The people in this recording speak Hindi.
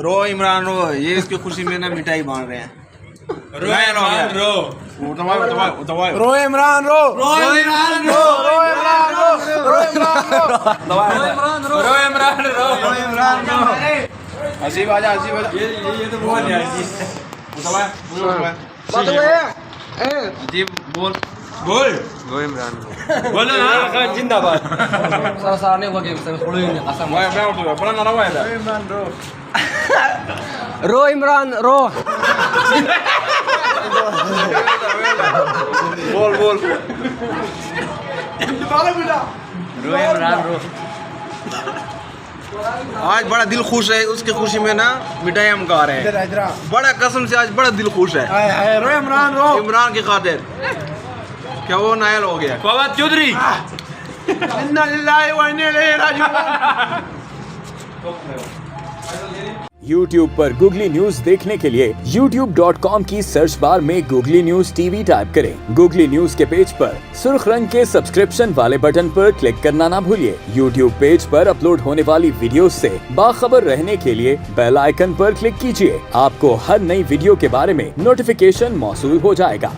रो इमरान रो, ये इसकी खुशी में ना मिठाई बांट रहे हैं। रो इमरान रो, रो इमरान रो, रो इमरान रो, रो इमरान रो, रो इमरान रो, रो इमरान रो, रो इमरान रो। हसीब आजा, हसीब आजा। ये तो बहुत है अजीब। हसीब बोल, बोल रो इमरान रो। बोलो ना जिंदाबाद। सारने को गेम से थोड़ी असम बड़ा नारा हुआ है रो इमरान रो, रो इमरान रो। बोल बोल रो इमरान रो। आज बड़ा दिल खुश है, उसकी खुशी में ना मिठाई हम खा रहे हैं। बड़ा कसम से आज बड़ा दिल खुश है। रो इमरान रो, इमरान की खातिर। क्या वो नायल हो गया? फवाद चौधरी। इन्ना लिल्लाहि व इन्ना इलैहि राजिऊन। YouTube पर Googly न्यूज देखने के लिए youtube.com की सर्च बार में Googly न्यूज टीवी टाइप करें। Googly न्यूज के पेज पर सुर्ख रंग के सब्सक्रिप्शन वाले बटन पर क्लिक करना ना भूलिए। YouTube पेज पर अपलोड होने वाली वीडियोस से बाखबर रहने के लिए बेल आइकन पर क्लिक कीजिए। आपको हर नई वीडियो के बारे में नोटिफिकेशन मौसूल हो जाएगा।